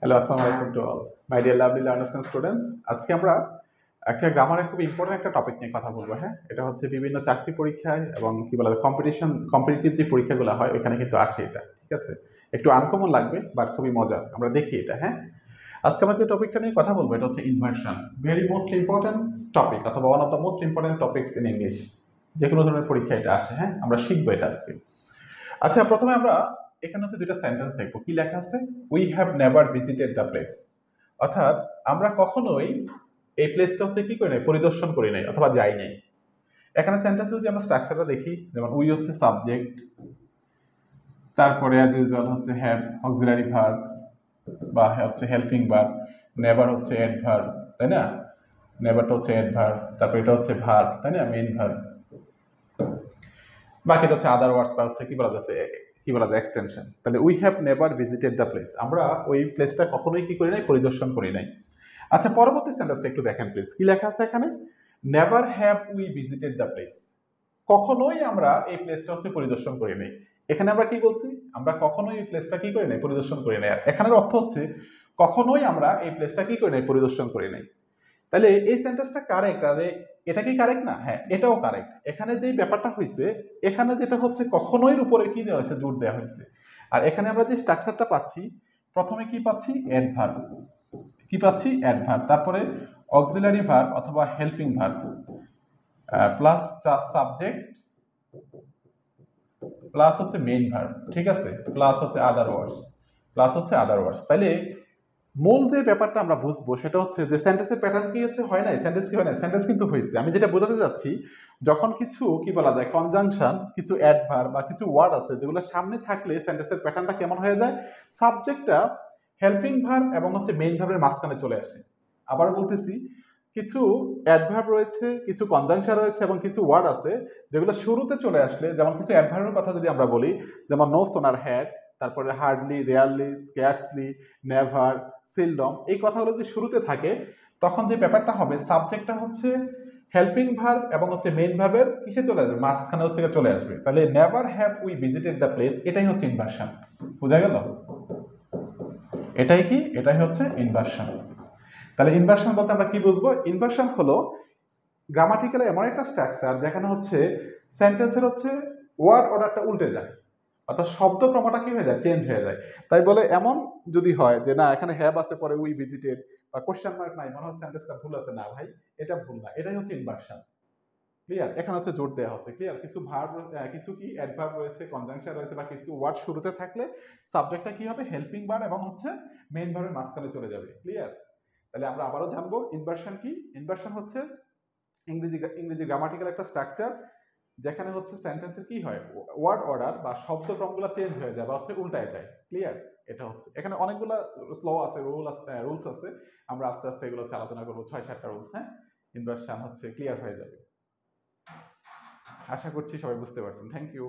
Hello, আসসালামু আলাইকুম to all my dear lovely learners and students. আজকে আমরা একটা গ্রামারের খুব ইম্পর্টেন্ট একটা টপিক নিয়ে কথা বলবো। হ্যাঁ, এটা হচ্ছে বিভিন্ন চাকরি পরীক্ষায় এবং কি বলা যায় কম্পিটিটিভ যে পরীক্ষাগুলো হয় ওইখানে কিন্তু আসে এটা। ঠিক আছে, একটু আনকমন লাগবে বাট খুবই মজার। আমরা দেখি এটা। হ্যাঁ, আজকে আমরা যে টপিকটা নিয়ে কথা বলবো এটা হচ্ছে inversion. Very most important topic অথবা one of the most important topics in English. যে কোনো ধরনের পরীক্ষা এটা আসে। হ্যাঁ, আমরা শিখবো এটা আজকে। আচ্ছা, প্রথমে আমরা এখানে হচ্ছে দুইটা সেন্টেন্স দেখবো। কি লেখা আছে? We have never visited the place. অর্থাৎ আমরা কখনোই এই প্লেসটা হচ্ছে কি করি নাই, পরিদর্শন করি নাই অথবা যাই নাই। এখানে সেন্টেন্সে যদি আমরা স্ট্রাকচারটা দেখি, যেমন উই হচ্ছে সাবজেক্ট, তারপরে অ্যাজ ইউজুয়াল হচ্ছে হ্যাভ অক্সিলারি ভার্ব বা হচ্ছে হেল্পিং ভার্ব, নেভার হচ্ছে অ্যাডভার্ব, তাই না? নেভারটা হচ্ছে অ্যাডভার্ব, তারপর এটা হচ্ছে ভার্ব, তাই না? Main verb. বাকিটা হচ্ছে আদার ওয়ার্ডস বা হচ্ছে কি বলা যাচ্ছে, কি বলা যায়, এক্সটেনশন। তাহলে we have never visited the place, আমরা ওই প্লেসটা কখনোই কি করি নাই, পরিদর্শন করি নাই। আচ্ছা, পরবর্তী সেন্টেন্সটা একটু দেখেন প্লিজ। কি লেখা আছে এখানে? Never have we visited the place. কখনোই আমরা এই প্লেসটা হচ্ছে পরিদর্শন করি নাই। এখানে আমরা কি বলছি? আমরা কখনোই এই প্লেসটা কি করি নাই, পরিদর্শন করি নাই। এখানের অর্থ হচ্ছে কখনোই আমরা এই প্লেসটা কি করি নাই, পরিদর্শন করি নাই। তাহলে এই সেন্টেন্সটা কারেক্ট। আর এটা কি কারেক্ট না? হ্যাঁ, এটাও কারেক্ট। এখানে যেই ব্যাপারটা হয়েছে, এখানে যেটা হচ্ছে কখনোই উপরে কি দেওয়া হয়েছে, জোর দেওয়া হয়েছে। আর এখানে আমরা যে স্ট্রাকচারটা পাচ্ছি, প্রথমে কি পাচ্ছি? অ্যাডভার্ব। কি পাচ্ছি? অ্যাডভার্ব, তারপরে অক্সিলারি ভার্ব অথবা helping verb, plus subject, plus হচ্ছে মেইন ভার্ব। ঠিক আছে, প্লাস হচ্ছে আদার ওয়ার্ডস, প্লাস হচ্ছে আদার ওয়ার্ডস। তাইলে মূল যে ব্যাপারটা আমরা বুঝবো সেটা হচ্ছে যে সেন্টেন্সের প্যাটার্ন কি হচ্ছে, হয় নাই? সেন্টেন্স কি হয় না? সেন্টেন্স কিন্তু হয়েছে। আমি যেটা বোঝাতে যাচ্ছি, যখন কিছু কি বলা যায়, কনজাংশন, কিছু অ্যাডভার্ব বা কিছু ওয়ার্ড আছে যেগুলো সামনে থাকলে সেন্টেন্সের প্যাটার্নটা কেমন হয়ে যায়? সাবজেক্টটা হেল্পিং ভার্ব এবং হচ্ছে মেইন ভার্বের মাঝখানে চলে আসে। আবার বলতেছি, কিছু অ্যাডভার্ব রয়েছে, কিছু কনজাংশন রয়েছে এবং কিছু ওয়ার্ড আছে যেগুলো শুরুতে চলে আসলে, যেমন কিছু অ্যাডভার্বের কথা যদি আমরা বলি, যেমন নো সোনার হ্যাড, তারপরে hardly, rarely, scarcely, never, seldom, এই কথাগুলো যদি শুরুতে থাকে, তখন যে ব্যাপারটা হবে, সাবজেক্টটা হচ্ছে হেল্পিং ভার্ব এবং হচ্ছে মেইন ভার্বের কিসে চলে আসবে, মাঝখানে হচ্ছে চলে আসবে। তাহলে never have we visited the place, এটাই হচ্ছে ইনভার্সন। বোঝা গেল? এটাই কি? এটাই হচ্ছে ইনভার্সন। তাহলে ইনভার্সন বলতে আমরা কি বুঝবো? ইনভার্সন হলো গ্রামাটিক্যালি এমন একটা স্ট্রাকচার যেখানে হচ্ছে সেন্টেন্সের হচ্ছে ওয়ার্ড অর্ডারটা উল্টে যায়, অর্থাৎ শব্দ ক্রমটা কি হয়ে যায়, চেঞ্জ হয়ে যায়। তাই বলে এমন যদি হয় যে না, এখানে হ্যাভ আছে পরে উই ভিজিটেড বা কোশ্চেন মার্ক নাই, মনে হচ্ছে সেন্টেন্সটা ভুল আছে, না ভাই, এটা ভুল না, এটাই হচ্ছে ইনভার্সন। ক্লিয়ার? এখানে হচ্ছে জোর দেওয়া হচ্ছে। ক্লিয়ার? কিছু ভার্ব, কিছু কি অ্যাডভার্ব রয়েছে, কনজাংশন রয়েছে বা কিছু ওয়ার্ড শুরুতে থাকলে সাবজেক্টটা কি হবে, হেল্পিং ভার্ব এবং হচ্ছে মেইন ভার্বের মাঝখানে চলে যাবে। ক্লিয়ার? তাহলে আমরা আবারও জানবো ইনভার্সন কি। ইনভার্সন হচ্ছে ইংরেজি গ্রামাটিক্যাল একটা স্ট্রাকচার যেখানে হচ্ছে সেন্টেন্সের কি হয়, ওয়ার্ড অর্ডার বা শব্দক্রমগুলো চেঞ্জ হয়ে যায় বা হচ্ছে উল্টায় যায়। ক্লিয়ার? এটা হচ্ছে, এখানে অনেকগুলো স্লো আছে, রুলস আছে। আমরা আস্তে আস্তে এগুলো হচ্ছে আলোচনা করবো, 6-7টা রুলস। হ্যাঁ, ইনভার্সন হচ্ছে ক্লিয়ার হয়ে যাবে। আশা করছি সবাই বুঝতে পারছেন। Thank you.